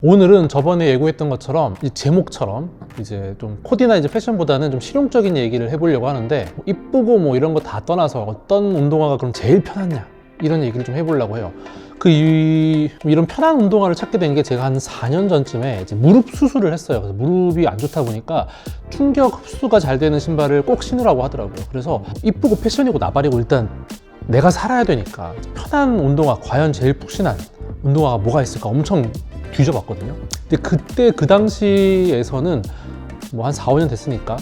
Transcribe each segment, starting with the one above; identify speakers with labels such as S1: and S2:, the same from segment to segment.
S1: 오늘은 저번에 예고했던 것처럼 이 제목처럼 이제 좀 코디나 이제 패션보다는 좀 실용적인 얘기를 해보려고 하는데, 이쁘고 뭐 이런 거 다 떠나서 어떤 운동화가 그럼 제일 편하냐 이런 얘기를 좀 해보려고 해요. 이런 편한 운동화를 찾게 된 게 제가 한 4년 전쯤에 이제 무릎 수술을 했어요. 그래서 무릎이 안 좋다 보니까 충격 흡수가 잘 되는 신발을 꼭 신으라고 하더라고요. 그래서 이쁘고 패션이고 나발이고 일단 내가 살아야 되니까 편한 운동화, 과연 제일 푹신한 운동화가 뭐가 있을까 엄청 뒤져봤거든요. 근데 그때 그 당시에서는 뭐 한 4, 5년 됐으니까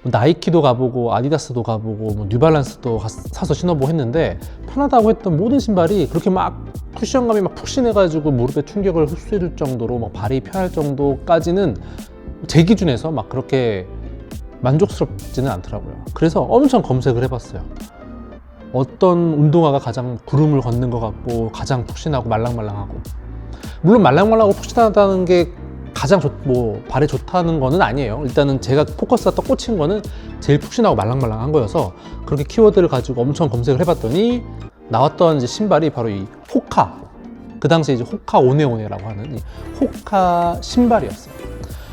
S1: 나이키도 가보고 아디다스도 가보고 뭐 뉴발란스도 사서 신어보고 했는데, 편하다고 했던 모든 신발이 그렇게 막 쿠션감이 막 푹신해가지고 무릎에 충격을 흡수해줄 정도로 막 발이 편할 정도까지는 제 기준에서 막 그렇게 만족스럽지는 않더라고요. 그래서 엄청 검색을 해봤어요. 어떤 운동화가 가장 구름을 걷는 것 같고 가장 푹신하고 말랑말랑하고. 물론 말랑말랑하고 푹신하다는 게 가장 발에 좋다는 거는 아니에요. 일단은 제가 포커스가 딱 꽂힌 거는 제일 푹신하고 말랑말랑한 거여서 그렇게 키워드를 가지고 엄청 검색을 해봤더니 나왔던 이제 신발이 바로 이 호카, 그 당시에 이제 호카 오네오네라고 하는 이 호카 신발이었어요.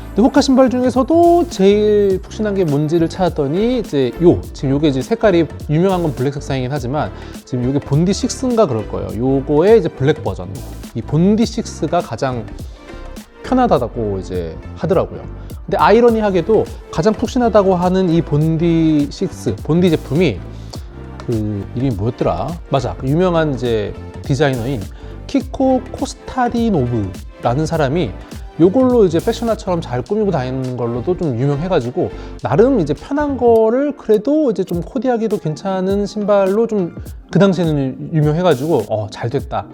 S1: 근데 호카 신발 중에서도 제일 푹신한 게 뭔지를 찾았더니 이제 지금 요게 이제 색깔이 유명한 건 블랙 색상이긴 하지만 지금 요게 본디 6인가 그럴 거예요. 요거의 이제 블랙 버전, 이 본디 6가 가장 편하다고 이제 하더라고요. 근데 아이러니하게도 가장 푹신하다고 하는 이 본디 6, 본디 제품이 그 이름이 뭐였더라? 맞아, 그 유명한 이제 디자이너인 키코 코스타디노브라는 사람이 요걸로 이제 패셔너처럼 잘 꾸미고 다니는 걸로도 좀 유명해가지고, 나름 이제 편한 거를 그래도 이제 좀 코디하기도 괜찮은 신발로 좀 그 당시에는 유명해가지고 잘 됐다.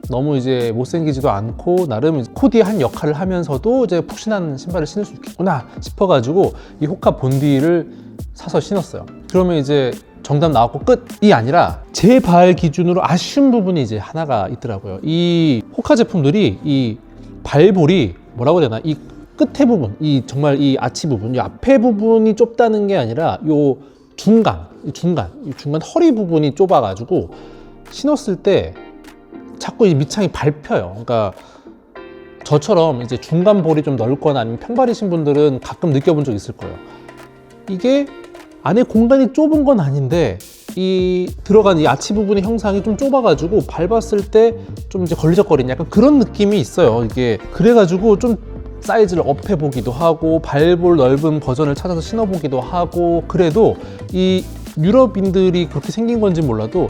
S1: 너무 이제 못생기지도 않고 나름 코디한 역할을 하면서도 이제 푹신한 신발을 신을 수 있겠구나 싶어가지고 이 호카 본디를 사서 신었어요. 그러면 이제 정답 나왔고 끝이 아니라 제 발 기준으로 아쉬운 부분이 이제 하나가 있더라고요. 이 호카 제품들이 이 발볼이 뭐라고 해야 되나, 이 끝에 부분, 이 정말 이 아치 부분, 이 앞에 부분이 좁다는 게 아니라 요 중간 허리 부분이 좁아가지고 신었을 때 자꾸 이 밑창이 밟혀요. 그러니까 저처럼 이제 중간 볼이 좀 넓거나 아니면 평발이신 분들은 가끔 느껴본 적 있을 거예요. 이게 안에 공간이 좁은 건 아닌데 이 들어간 이 아치 부분의 형상이 좀 좁아가지고 밟았을 때 좀 이제 걸리적거리는 약간 그런 느낌이 있어요. 이게 그래가지고 좀 사이즈를 업해 보기도 하고 발볼 넓은 버전을 찾아서 신어보기도 하고, 그래도 이 유럽인들이 그렇게 생긴 건지 몰라도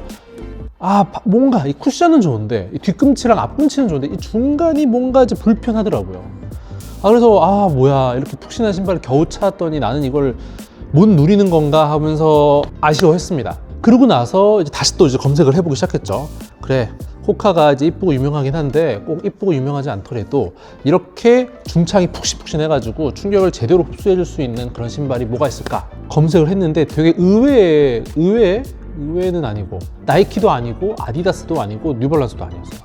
S1: 뭔가 이 쿠션은 좋은데 이 뒤꿈치랑 앞꿈치는 좋은데 이 중간이 뭔가 이제 불편하더라고요. 그래서 뭐야, 이렇게 푹신한 신발을 겨우 찾았더니 나는 이걸 못 누리는 건가 하면서 아쉬워했습니다. 그러고 나서 이제 다시 또 이제 검색을 해보기 시작했죠. 그래, 호카가 이제 이쁘고 유명하긴 한데 꼭 이쁘고 유명하지 않더라도 이렇게 중창이 푹신푹신해가지고 충격을 제대로 흡수해줄 수 있는 그런 신발이 뭐가 있을까 검색을 했는데, 되게 의외는 아니고 나이키도 아니고 아디다스도 아니고 뉴발란스도 아니었어요.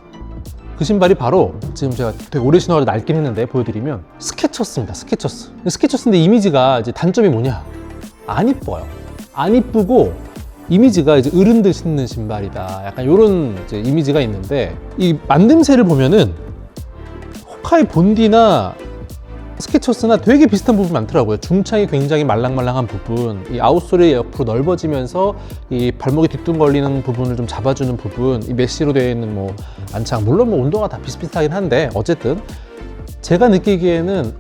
S1: 그 신발이 바로 지금 제가 되게 오래 신어가지고 낡긴 했는데 보여드리면 스케쳐스입니다. 스케쳐스인데 이미지가 이제 단점이 뭐냐, 안 이뻐요. 안 이쁘고 이미지가 이제 어른들 신는 신발이다, 약간 이런 이제 이미지가 있는데, 이 만듦새를 보면은 호카의 본디나 스케쳐스나 되게 비슷한 부분이 많더라고요. 중창이 굉장히 말랑말랑한 부분, 이 아웃솔이 옆으로 넓어지면서 이 발목에 뒤뚱거리는 부분을 좀 잡아주는 부분, 이 메쉬로 되어 있는 뭐 안창, 물론 뭐 운동화 다 비슷비슷하긴 한데 어쨌든 제가 느끼기에는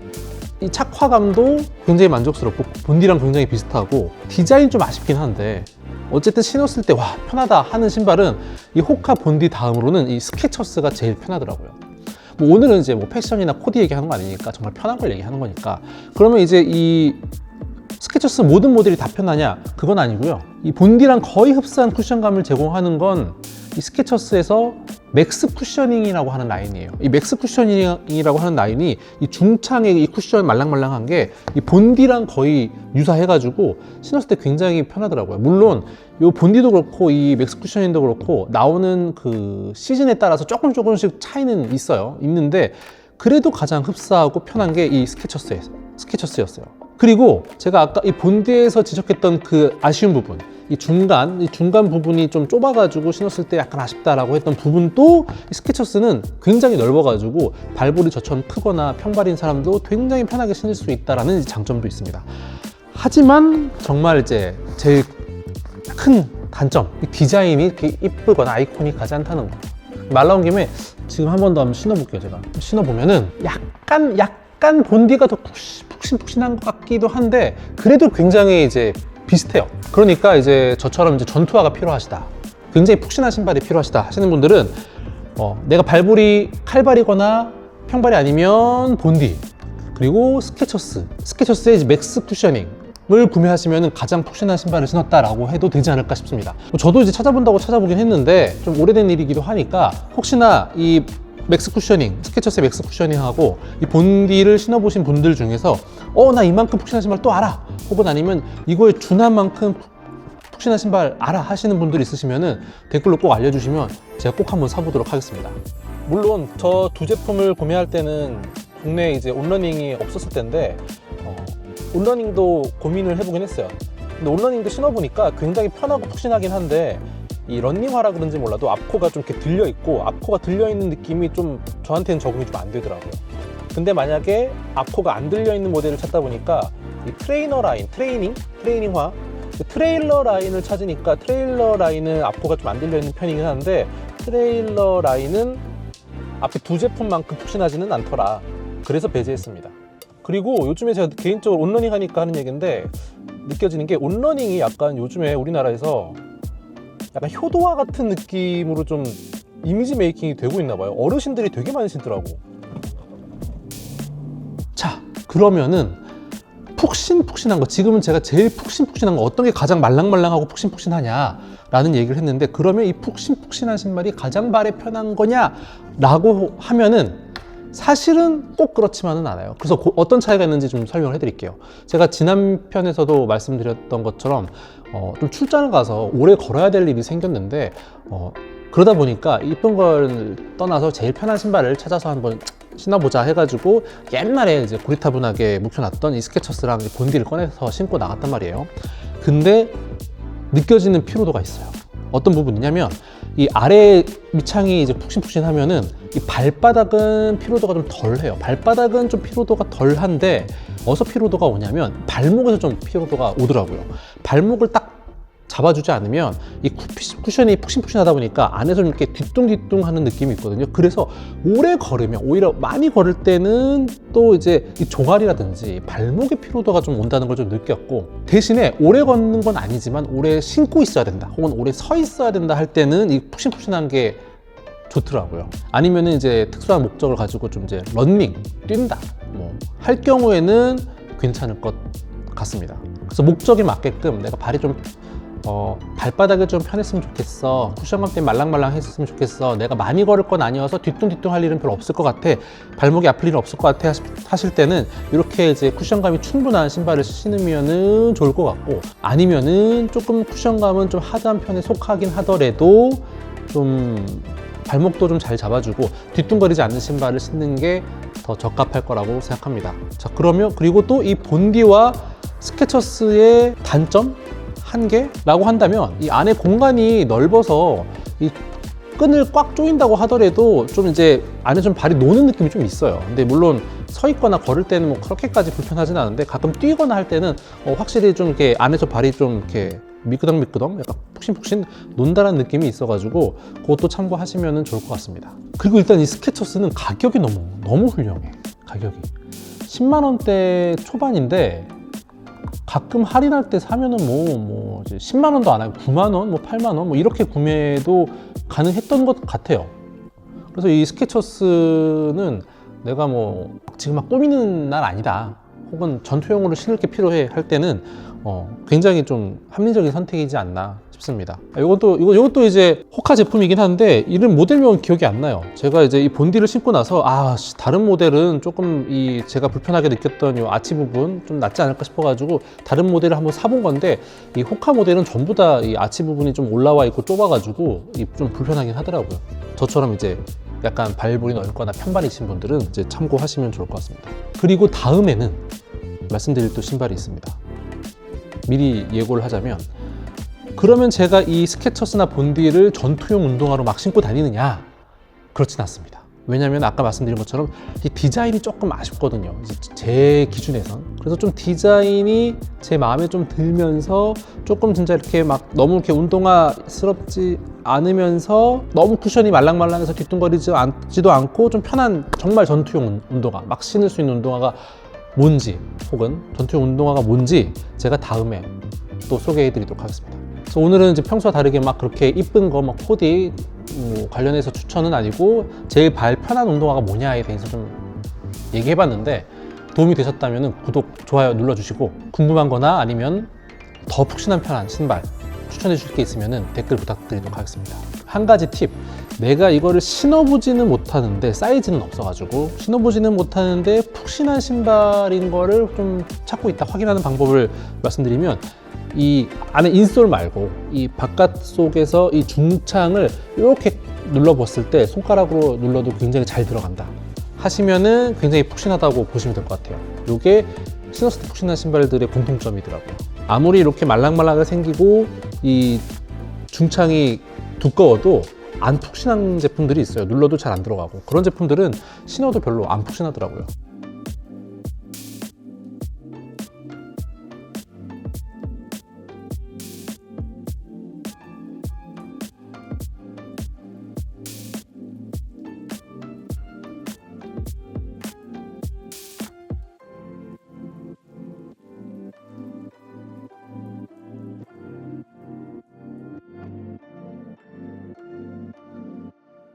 S1: 이 착화감도 굉장히 만족스럽고 본디랑 굉장히 비슷하고 디자인 좀 아쉽긴 한데, 어쨌든 신었을 때 편하다 하는 신발은 이 호카 본디 다음으로는 이 스케쳐스가 제일 편하더라고요. 뭐 오늘은 이제 뭐 패션이나 코디 얘기하는 거 아니니까 정말 편한 걸 얘기하는 거니까. 그러면 이제 이 스케쳐스 모든 모델이 다 편하냐? 그건 아니고요. 이 본디랑 거의 흡사한 쿠션감을 제공하는 건 이 스케쳐스에서 맥스 쿠셔닝이라고 하는 라인이에요. 이 맥스 쿠셔닝이라고 하는 라인이 이 중창의 이 쿠션 말랑말랑한 게 이 본디랑 거의 유사해가지고 신었을 때 굉장히 편하더라고요. 물론 이 본디도 그렇고 이 맥스 쿠셔닝도 그렇고 나오는 그 시즌에 따라서 조금씩 차이는 있는데 그래도 가장 흡사하고 편한 게 이 스케쳐스였어요. 그리고 제가 아까 이 본디에서 지적했던 그 아쉬운 부분, 이 중간 부분이 좀 좁아가지고 신었을 때 약간 아쉽다라고 했던 부분도 이 스케쳐스는 굉장히 넓어가지고 발볼이 저처럼 크거나 평발인 사람도 굉장히 편하게 신을 수 있다라는 장점도 있습니다. 하지만 정말 이제 제일 큰 단점, 이 디자인이 이렇게 이쁘거나 아이코닉하지 않다는 거. 말 나온 김에 지금 한 번 더 한번 신어볼게요. 제가 신어보면은 약간 본디가 더 푹신푹신한 것 같기도 한데 그래도 굉장히 이제 비슷해요. 그러니까 이제 저처럼 이제 전투화가 필요하시다, 굉장히 푹신한 신발이 필요하시다 하시는 분들은 내가 발볼이 칼발이거나 평발이 아니면 본디, 그리고 스케쳐스의 이제 맥스 쿠셔닝을 구매하시면 가장 푹신한 신발을 신었다라고 해도 되지 않을까 싶습니다. 저도 이제 찾아본다고 찾아보긴 했는데 좀 오래된 일이기도 하니까 혹시나 이 맥스 쿠셔닝, 스케쳐스의 맥스 쿠셔닝하고 이 본디를 신어보신 분들 중에서 나 이만큼 푹신한 신발 또 알아, 혹은 아니면 이거에 준한 만큼 푹신한 신발 알아 하시는 분들 있으시면은 댓글로 꼭 알려주시면 제가 꼭 한번 사보도록 하겠습니다. 물론 저 두 제품을 구매할 때는 국내에 이제 온러닝이 없었을 텐데 온러닝도 고민을 해보긴 했어요. 근데 온러닝도 신어보니까 굉장히 편하고 푹신하긴 한데 이 런닝화라 그런지 몰라도 앞코가 좀 이렇게 들려있고, 앞코가 들려있는 느낌이 좀 저한테는 적응이 좀 안 되더라고요. 근데 만약에 앞코가 안 들려있는 모델을 찾다 보니까 이 트레이너 라인, 트레이닝화, 트레일러 라인을 찾으니까 트레일러 라인은 앞코가 좀 안 들려있는 편이긴 한데 트레일러 라인은 앞에 두 제품만큼 푹신하지는 않더라. 그래서 배제했습니다. 그리고 요즘에 제가 개인적으로 온러닝 하니까 하는 얘기인데 느껴지는 게 온러닝이 약간 요즘에 우리나라에서 약간 효도화 같은 느낌으로 좀 이미지 메이킹이 되고 있나 봐요. 어르신들이 되게 많이 신더라고. 자, 그러면은 푹신푹신한 거, 지금은 제가 제일 푹신푹신한 거 어떤 게 가장 말랑말랑하고 푹신푹신하냐 라는 얘기를 했는데, 그러면 이 푹신푹신한 신발이 가장 발에 편한 거냐 라고 하면은 사실은 꼭 그렇지만은 않아요. 그래서 어떤 차이가 있는지 좀 설명을 해드릴게요. 제가 지난 편에서도 말씀드렸던 것처럼 좀 출장을 가서 오래 걸어야 될 일이 생겼는데 그러다 보니까 이쁜 걸 떠나서 제일 편한 신발을 찾아서 한번 신어보자 해가지고 옛날에 이제 고리타분하게 묵혀놨던 이 스케쳐스랑 이 본디를 꺼내서 신고 나갔단 말이에요. 근데 느껴지는 피로도가 있어요. 어떤 부분이냐면 이 아래 밑창이 이제 푹신푹신하면은 이 발바닥은 피로도가 좀 덜해요. 발바닥은 좀 피로도가 덜한데 어디서 피로도가 오냐면 발목에서 좀 피로도가 오더라고요. 발목을 딱 잡아주지 않으면 이 쿠션이 푹신푹신하다 보니까 안에서 이렇게 뒤뚱뒤뚱 하는 느낌이 있거든요. 그래서 오래 걸으면, 오히려 많이 걸을 때는 또 이제 이 종아리라든지 발목의 피로도가 좀 온다는 걸 좀 느꼈고, 대신에 오래 걷는 건 아니지만 오래 신고 있어야 된다, 혹은 오래 서 있어야 된다 할 때는 이 푹신푹신한 게 좋더라고요. 아니면은 이제 특수한 목적을 가지고 좀 이제 런닝, 뛴다 뭐 할 경우에는 괜찮을 것 같습니다. 그래서 목적에 맞게끔 내가 발이 좀 발바닥이 좀 편했으면 좋겠어, 쿠션감 때문에 말랑말랑 했으면 좋겠어, 내가 많이 걸을 건 아니어서 뒤뚱뒤뚱 할 일은 별로 없을 것 같아, 발목이 아플 일은 없을 것 같아 하실 때는 이렇게 이제 쿠션감이 충분한 신발을 신으면은 좋을 것 같고, 아니면은 조금 쿠션감은 좀 하드한 편에 속하긴 하더라도 좀 발목도 좀 잘 잡아주고 뒤뚱거리지 않는 신발을 신는 게 더 적합할 거라고 생각합니다. 자, 그러면 그리고 또 이 본디와 스케쳐스의 단점? 한계라고 한다면 이 안에 공간이 넓어서 이 끈을 꽉 조인다고 하더라도 좀 이제 안에 좀 발이 노는 느낌이 좀 있어요. 근데 물론 서 있거나 걸을 때는 뭐 그렇게까지 불편하진 않은데 가끔 뛰거나 할 때는 확실히 좀 이렇게 안에서 발이 좀 이렇게 미끄덩미끄덩 약간 푹신푹신 논다라는 느낌이 있어가지고 그것도 참고하시면 좋을 것 같습니다. 그리고 일단 이 스케쳐스는 가격이 너무 훌륭해. 가격이 10만 원대 초반인데 가끔 할인할 때 사면은 뭐 이제 10만 원도 안 하고 9만 원, 뭐 8만 원, 뭐 이렇게 구매도 가능했던 것 같아요. 그래서 이 스케쳐스는 내가 뭐 지금 막 꾸미는 날 아니다, 혹은 전투용으로 신을 게 필요해 할 때는 굉장히 좀 합리적인 선택이지 않나 싶습니다. 이것도 이제 호카 제품이긴 한데 이름 모델명은 기억이 안 나요. 제가 이제 이 본디를 신고 나서 다른 모델은 조금 제가 불편하게 느꼈던 이 아치 부분 좀 낫지 않을까 싶어가지고 다른 모델을 한번 사본 건데, 이 호카 모델은 전부 다 이 아치 부분이 좀 올라와 있고 좁아가지고 좀 불편하긴 하더라고요. 저처럼 이제 약간 발볼이 넓거나 편발이신 분들은 이제 참고하시면 좋을 것 같습니다. 그리고 다음에는 말씀드릴 또 신발이 있습니다. 미리 예고를 하자면 그러면 제가 이 스케쳐스나 본디를 전투용 운동화로 막 신고 다니느냐? 그렇진 않습니다. 왜냐하면 아까 말씀드린 것처럼 이 디자인이 조금 아쉽거든요. 제 기준에선. 그래서 좀 디자인이 제 마음에 좀 들면서 조금 진짜 이렇게 막 너무 이렇게 운동화스럽지 않으면서 너무 쿠션이 말랑말랑해서 뒤뚱거리지도 않고 좀 편한 정말 전투용 운동화, 막 신을 수 있는 운동화가 뭔지 혹은 전투용 운동화가 뭔지 제가 다음에 또 소개해 드리도록 하겠습니다. 그래서 오늘은 이제 평소와 다르게 막 그렇게 이쁜 거 막 코디 관련해서 추천은 아니고 제일 발 편한 운동화가 뭐냐에 대해서 좀 얘기해 봤는데 도움이 되셨다면 구독, 좋아요 눌러주시고 궁금한 거나 아니면 더 푹신한 편한 신발 추천해 주실 게 있으면 댓글 부탁드리도록 하겠습니다. 한 가지 팁, 내가 이거를 신어보지는 못하는데 사이즈는 없어가지고 신어보지는 못하는데 푹신한 신발인 거를 좀 찾고 있다 확인하는 방법을 말씀드리면 이 안에 인솔 말고 이 바깥 속에서 이 중창을 이렇게 눌러봤을 때 손가락으로 눌러도 굉장히 잘 들어간다 하시면은 굉장히 푹신하다고 보시면 될 것 같아요. 이게 신었을 때 푹신한 신발들의 공통점이더라고요. 아무리 이렇게 말랑말랑하게 생기고 이 중창이 두꺼워도 안 푹신한 제품들이 있어요. 눌러도 잘 안 들어가고 그런 제품들은 신어도 별로 안 푹신하더라고요.